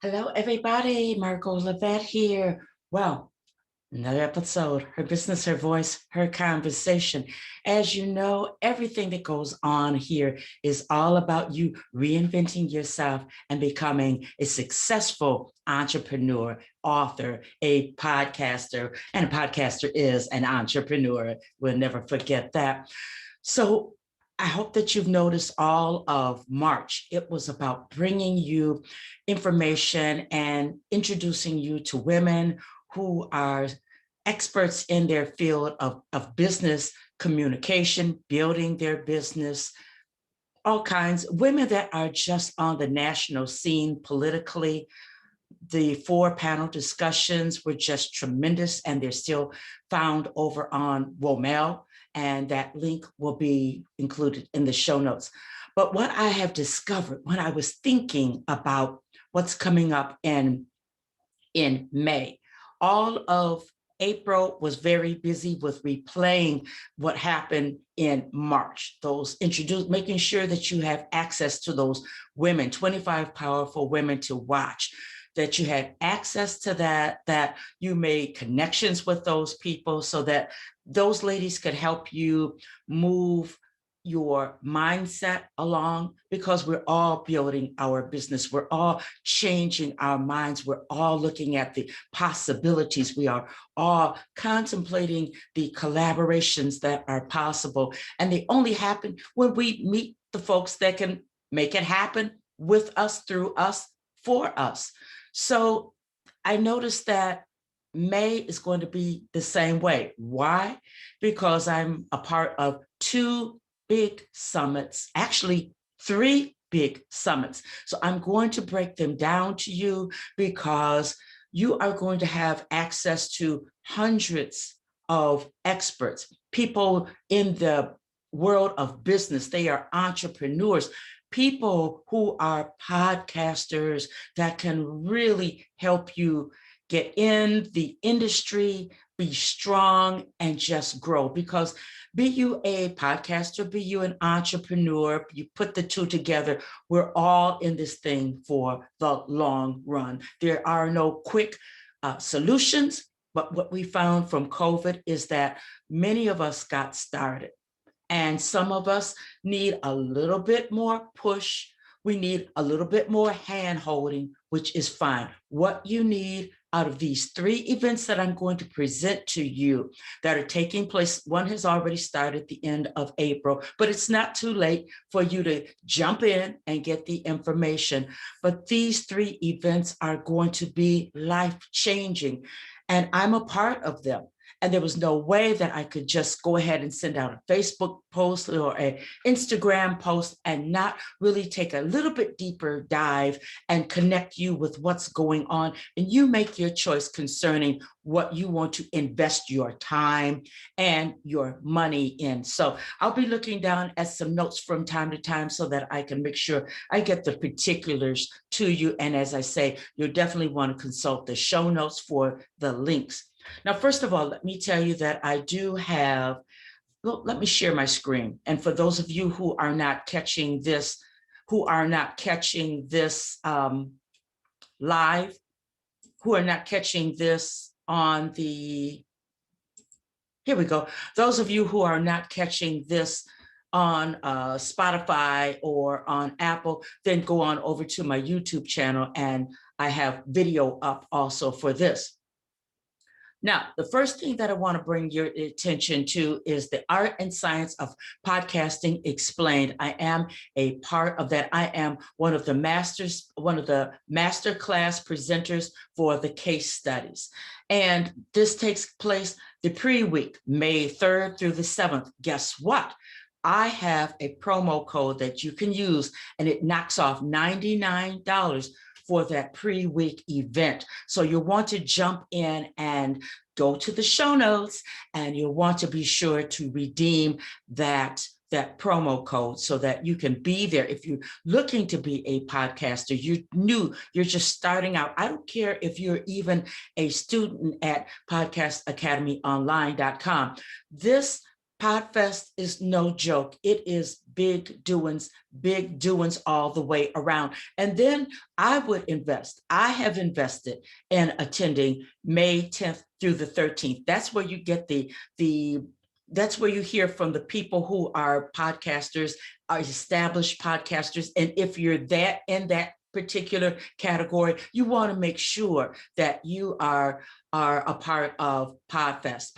Hello, everybody. Margot Levette here. Well, another episode, Her Business, Her Voice, Her Conversation. As you know, everything that goes on here is all about you reinventing yourself and becoming a successful entrepreneur, author, a podcaster, and a podcaster is an entrepreneur. We'll never forget that. So I hope that you've noticed all of March. It was about bringing you information and introducing you to women who are experts in their field of business communication, building their business, all kinds, women that are just on the national scene politically. The 4 panel discussions were just tremendous, and they're still found over on Womel, and that link will be included in the show notes. But what I have discovered when I was thinking about what's coming up in May, all of April was very busy with replaying what happened in March. Making sure that you have access to those women, 25 powerful women to watch, that you had access to that you made connections with those people so that those ladies could help you move your mindset along, because we're all building our business. We're all changing our minds. We're all looking at the possibilities. We are all contemplating the collaborations that are possible. And they only happen when we meet the folks that can make it happen with us, through us, for us. So I noticed that May is going to be the same way. Why? Because I'm a part of 2 big summits, actually 3 big summits. So I'm going to break them down to you, because you are going to have access to hundreds of experts, people in the world of business. They are entrepreneurs, people who are podcasters that can really help you get in the industry, be strong, and just grow. Because be you a podcaster, be you an entrepreneur, you put the 2 together, we're all in this thing for the long run. There are no quick solutions, but what we found from COVID is that many of us got started, and some of us need a little bit more push. We need a little bit more hand holding, which is fine. What you need out of these 3 events that I'm going to present to you that are taking place, one has already started at the end of April, but it's not too late for you to jump in and get the information. But these 3 events are going to be life-changing, and I'm a part of them. And there was no way that I could just go ahead and send out a Facebook post or an Instagram post and not really take a little bit deeper dive and connect you with what's going on. And you make your choice concerning what you want to invest your time and your money in. So I'll be looking down at some notes from time to time so that I can make sure I get the particulars to you. And as I say, you'll definitely want to consult the show notes for the links. Now, first of all, let me tell you that I do have, well, let me share my screen. And for those of you who are not catching this, live, who are not catching this on the, here we go. Those of you who are not catching this on Spotify or on Apple, then go on over to my YouTube channel, and I have video up also for this. Now, the first thing that I want to bring your attention to is the Art and Science of Podcasting Explained. I am a part of that. I am one of the master class presenters for the case studies. And this takes place the pre-week, May 3rd through the 7th. Guess what? I have a promo code that you can use, and it knocks off $99 for that pre-week event. So you'll want to jump in and go to the show notes, and you'll want to be sure to redeem that promo code so that you can be there. If you're looking to be a podcaster, you're new, you're just starting out. I don't care if you're even a student at podcastacademyonline.com. This PodFest is no joke. It is big doings all the way around. And then I have invested in attending May 10th through the 13th. That's where you get that's where you hear from the people who are podcasters, are established podcasters. And if you're in that particular category, you want to make sure that you are a part of PodFest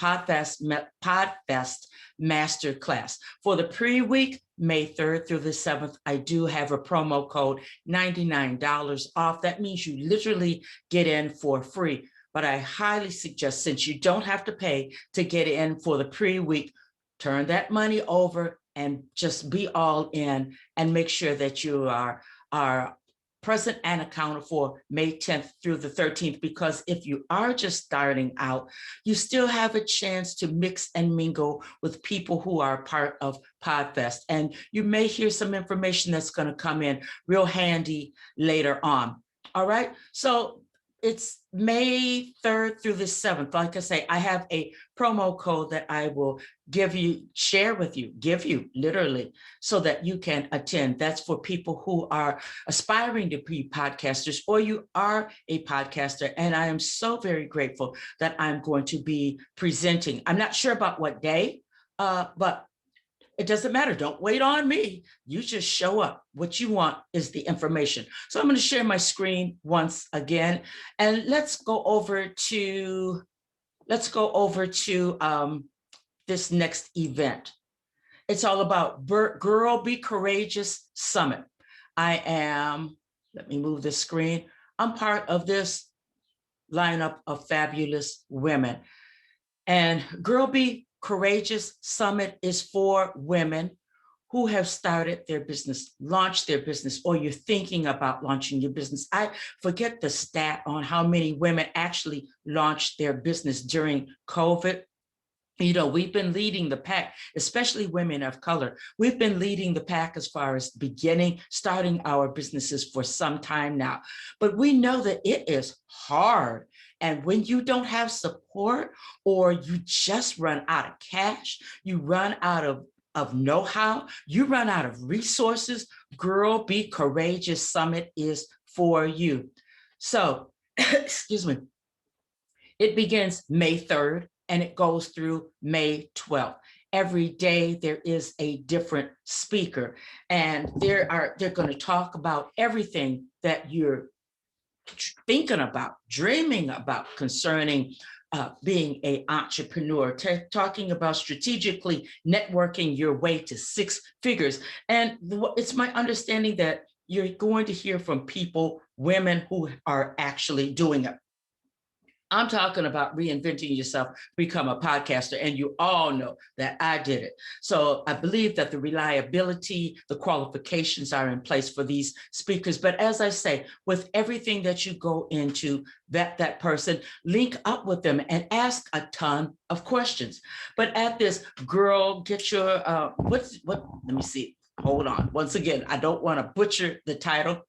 Masterclass. For the pre-week, May 3rd through the 7th, I do have a promo code, $99 off. That means you literally get in for free. But I highly suggest, since you don't have to pay to get in for the pre-week, turn that money over and just be all in and make sure that you are present and accounted for May 10th through the 13th, because if you are just starting out, you still have a chance to mix and mingle with people who are part of PodFest. And you may hear some information that's going to come in real handy later on. All right. So it's May 3rd through the 7th. Like I say, I have a promo code that I will give you literally, so that you can attend. That's for people who are aspiring to be podcasters, or you are a podcaster. And I am so very grateful that I'm going to be presenting. I'm not sure about what day, but it doesn't matter. Don't wait on me. You just show up. What you want is the information. So I'm going to share my screen once again, and let's go over to this next event. It's all about Girl Be Courageous Summit. Let me move this screen. I'm part of this lineup of fabulous women. And Girl Be Courageous Summit is for women who have started their business, launched their business, or you're thinking about launching your business. I forget the stat on how many women actually launched their business during COVID. You know, we've been leading the pack, especially women of color. We've been leading the pack as far as starting our businesses for some time now. But we know that it is hard. And when you don't have support, or you just run out of cash, you run out of know-how, you run out of resources, Girl Be Courageous Summit is for you. So, excuse me, it begins May 3rd. And it goes through May 12th. Every day there is a different speaker, and they're going to talk about everything that you're thinking about, dreaming about concerning being an entrepreneur, talking about strategically networking your way to six figures. And it's my understanding that you're going to hear from women who are actually doing it. I'm talking about reinventing yourself, become a podcaster, and you all know that I did it. So I believe that the reliability, the qualifications are in place for these speakers. But as I say, with everything that you go into, that person, link up with them and ask a ton of questions. But at this, girl, get your, let me see, hold on. Once again, I don't want to butcher the title.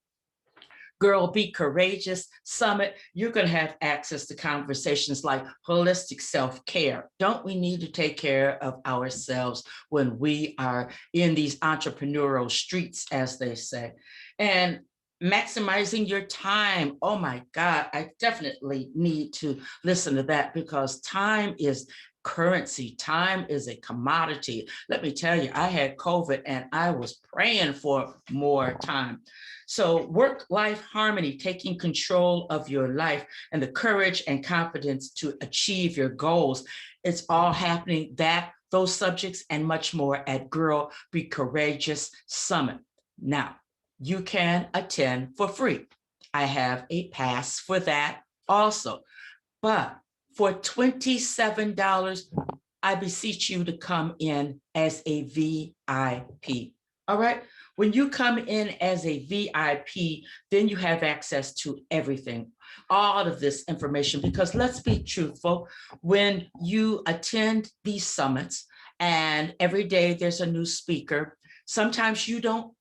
Girl Be Courageous Summit, you're going to have access to conversations like holistic self-care. Don't we need to take care of ourselves when we are in these entrepreneurial streets, as they say? And maximizing your time. Oh my God, I definitely need to listen to that, because time is currency. Time is a commodity. Let me tell you, I had COVID and I was praying for more time. So work-life harmony, taking control of your life, and the courage and confidence to achieve your goals. It's all happening, those subjects and much more at Girl Be Courageous Summit. Now, you can attend for free. I have a pass for that also. But for $27, I beseech you to come in as a VIP. All right? When you come in as a VIP, then you have access to everything, all of this information, because let's be truthful, when you attend these summits and every day there's a new speaker, sometimes you don't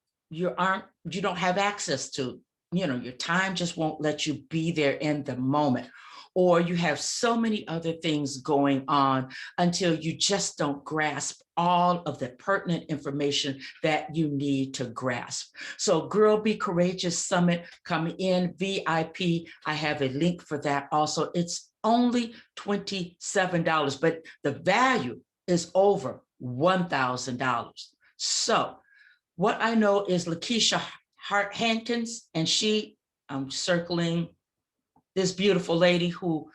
have access to, your time just won't let you be there in the moment. Or you have so many other things going on until you just don't grasp all of the pertinent information that you need to grasp. So Girl Be Courageous Summit, come in VIP. I have a link for that also. It's only $27, but the value is over $1,000. So what I know is Lakeisha Hart Hankins, and I'm circling this beautiful lady who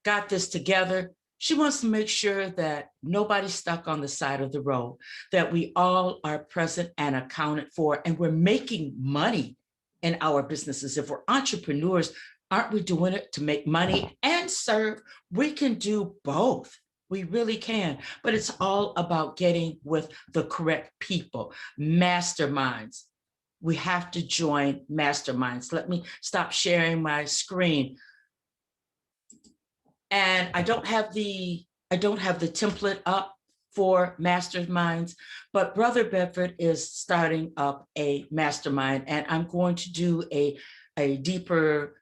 got this together. She wants to make sure that nobody's stuck on the side of the road, that we all are present and accounted for, and we're making money in our businesses. If we're entrepreneurs, aren't we doing it to make money and serve? We can do both. We really can, but it's all about getting with the correct people, masterminds. We have to join masterminds. Let me stop sharing my screen. And I don't have the template up for masterminds, but Brother Bedford is starting up a mastermind, and I'm going to do a deeper,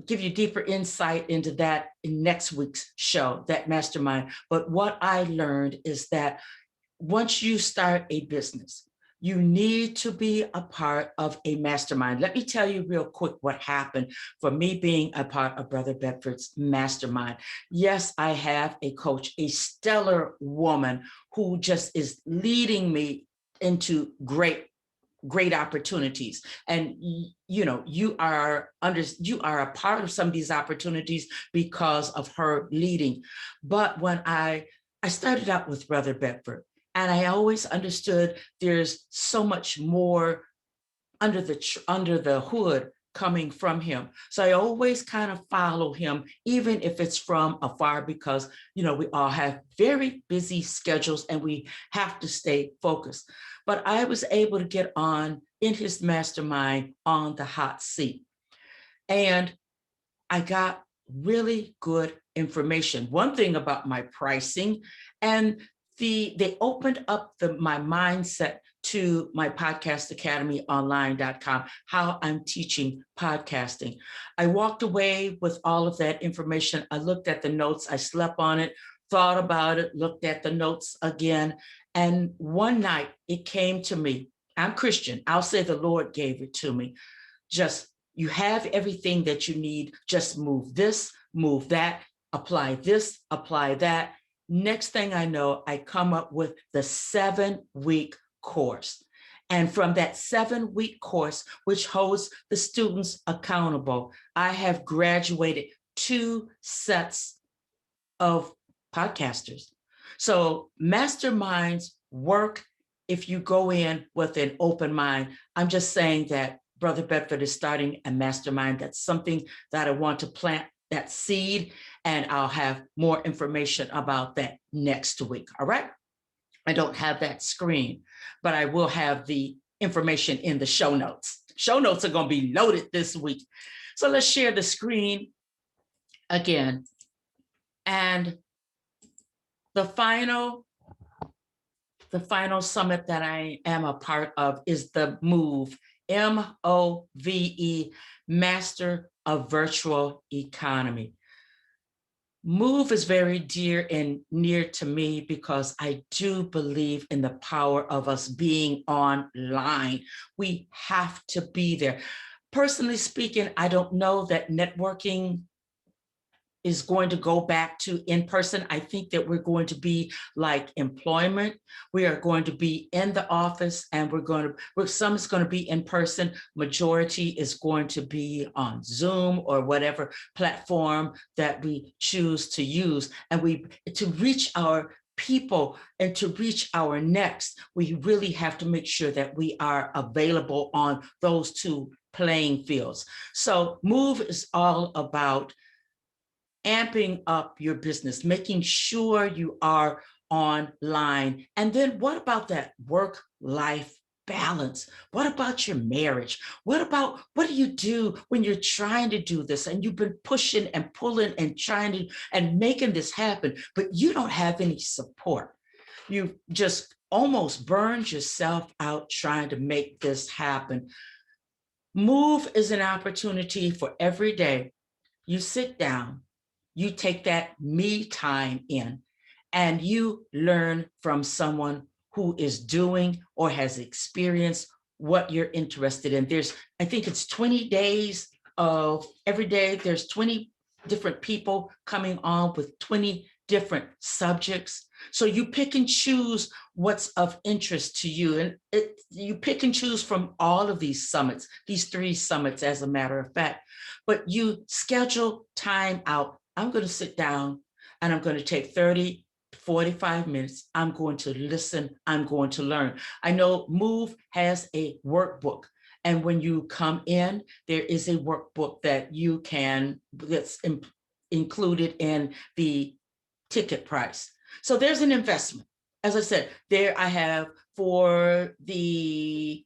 give you deeper insight into that in next week's show, that mastermind. But what I learned is that once you start a business, you need to be a part of a mastermind. Let me tell you real quick what happened for me being a part of Brother Bedford's mastermind. Yes, I have a coach, a stellar woman who just is leading me into great opportunities. And you are a part of some of these opportunities because of her leading. But when I started out with Brother Bedford, and I always understood there's so much more under the hood coming from him. So I always kind of follow him, even if it's from afar, because we all have very busy schedules and we have to stay focused. But I was able to get on in his mastermind on the hot seat. And I got really good information. One thing about my pricing, and they opened up my mindset to my podcastacademyonline.com, how I'm teaching podcasting. I walked away with all of that information. I looked at the notes, I slept on it, thought about it, looked at the notes again. And one night it came to me. I'm Christian. I'll say the Lord gave it to me. Just, you have everything that you need. Just move this, move that, apply this, apply that. Next thing I know, I come up with the 7-week course. And from that 7-week course, which holds the students accountable, I have graduated 2 sets of podcasters. So masterminds work if you go in with an open mind. I'm just saying that Brother Bedford is starting a mastermind. That's something that I want to plant that seed, and I'll have more information about that next week. All right. I don't have that screen, but I will have the information in the show notes. Show notes are going to be loaded this week. So let's share the screen again. And the final summit that I am a part of is the MOVE, MOVE, Master of Virtual Economy. MOVE is very dear and near to me because I do believe in the power of us being online. We have to be there. Personally speaking, I don't know that networking is going to go back to in person. I think that we're going to be like employment. We are going to be in the office, and some is going to be in person. Majority is going to be on Zoom or whatever platform that we choose to use. And to reach our people and to reach our next, we really have to make sure that we are available on those 2 playing fields. So MOVE is all about amping up your business, making sure you are online. And then what about that work-life balance? What about your marriage? What do you do when you're trying to do this and you've been pushing and pulling and trying to and making this happen, but you don't have any support? You just almost burned yourself out trying to make this happen. MOVE is an opportunity for every day you sit down, you take that me time in, and you learn from someone who is doing or has experienced what you're interested in. I think it's 20 days of every day. There's 20 different people coming on with 20 different subjects. So you pick and choose what's of interest to you. And you pick and choose from all of these summits, these 3 summits, as a matter of fact, but you schedule time out. I'm going to sit down and I'm going to take 30, 45 minutes. I'm going to listen. I'm going to learn. I know Move has a workbook. And when you come in, there is a workbook that's included in the ticket price. So there's an investment. As I said, there I have for the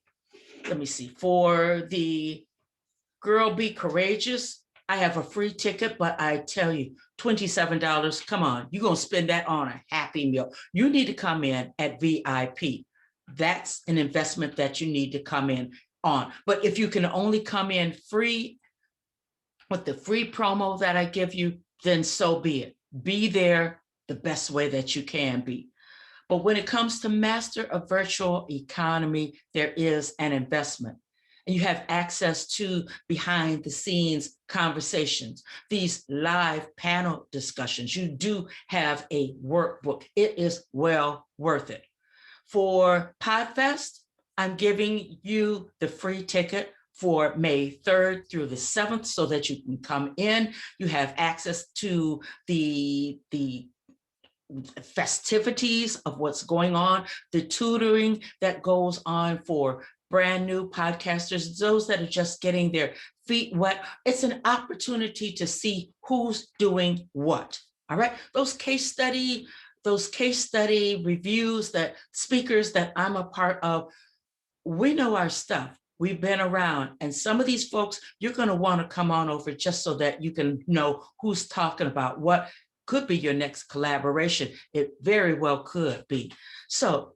Girl Be Courageous, I have a free ticket, but I tell you, $27, come on, you're going to spend that on a Happy Meal. You need to come in at VIP. That's an investment that you need to come in on. But if you can only come in free with the free promo that I give you, then so be it. Be there the best way that you can be. But when it comes to Master a Virtual Economy, there is an investment. And you have access to behind the scenes conversations, these live panel discussions. You do have a workbook. It is well worth it. For PodFest, I'm giving you the free ticket for May 3rd through the 7th so that you can come in. You have access to the festivities of what's going on, the tutoring that goes on for brand new podcasters, those that are just getting their feet wet. It's an opportunity to see who's doing what. All right. Those case study reviews, that speakers that I'm a part of, we know our stuff. We've been around, and some of these folks, you're going to want to come on over just so that you can know who's talking about what could be your next collaboration. It very well could be. So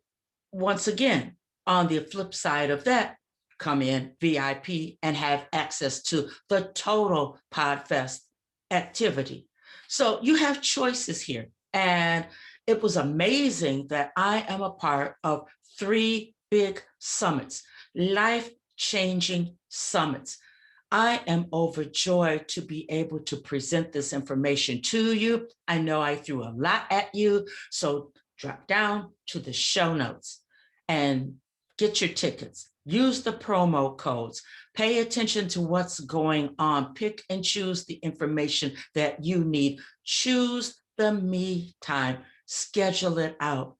once again, on the flip side of that, come in VIP and have access to the total PodFest activity. So you have choices here. And it was amazing that I am a part of 3 big summits, life-changing summits. I am overjoyed to be able to present this information to you. I know I threw a lot at you, so drop down to the show notes and get your tickets. Use the promo codes. Pay attention to what's going on. Pick and choose the information that you need. Choose the me time. Schedule it out,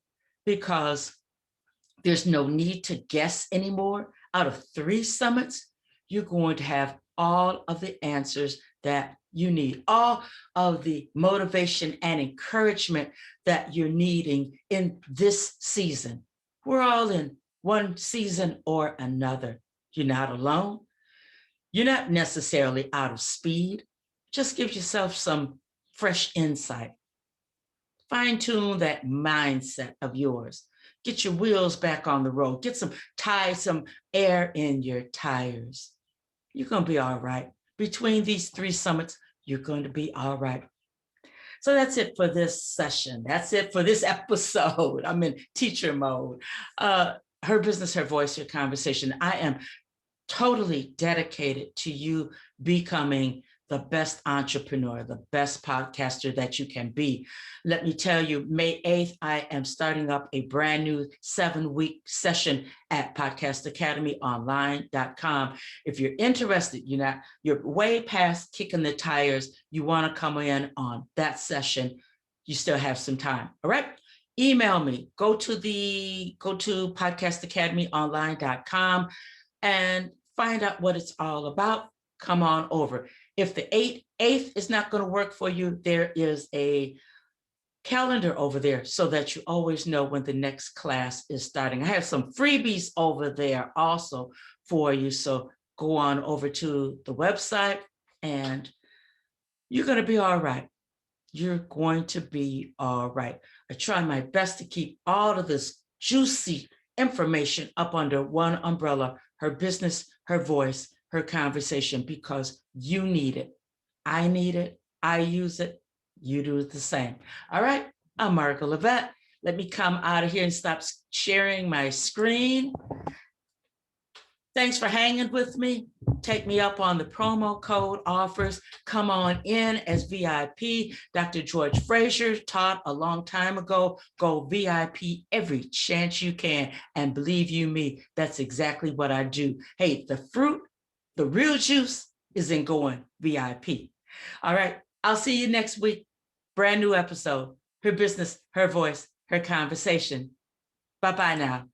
because there's no need to guess anymore. Out of 3 summits, you're going to have all of the answers that you need, all of the motivation and encouragement that you're needing in this season. We're all in one season or another. You're not alone. You're not necessarily out of speed. Just give yourself some fresh insight. Fine-tune that mindset of yours. Get your wheels back on the road. Get some air in your tires. You're going to be all right. Between these 3 summits, you're going to be all right. So that's it for this session. That's it for this episode. I'm in teacher mode. Her Business, Her Voice, Her Conversation. I am totally dedicated to you becoming the best entrepreneur, the best podcaster that you can be. Let me tell you, May 8th, I am starting up a brand new 7-week session at podcastacademyonline.com. If you're interested, you're way past kicking the tires, you want to come in on that session, you still have some time. All right. Email me, go to podcastacademyonline.com and find out what it's all about. Come on over. If the 8th is not going to work for you, there is a calendar over there so that you always know when the next class is starting. I have some freebies over there also for you. So go on over to the website and you're going to be all right. You're going to be all right. I try my best to keep all of this juicy information up under one umbrella: her business, her voice, her conversation, because you need it. I need it. I use it. You do the same. All right. I'm Marco Levette. Let me come out of here and stop sharing my screen. Thanks for hanging with me. Take me up on the promo code offers. Come on in as VIP. Dr. George Fraser taught a long time ago, go VIP every chance you can. And believe you me, that's exactly what I do. Hey, the fruit, the real juice is in going VIP. All right, I'll see you next week. Brand new episode. Her business, her voice, her conversation. Bye-bye now.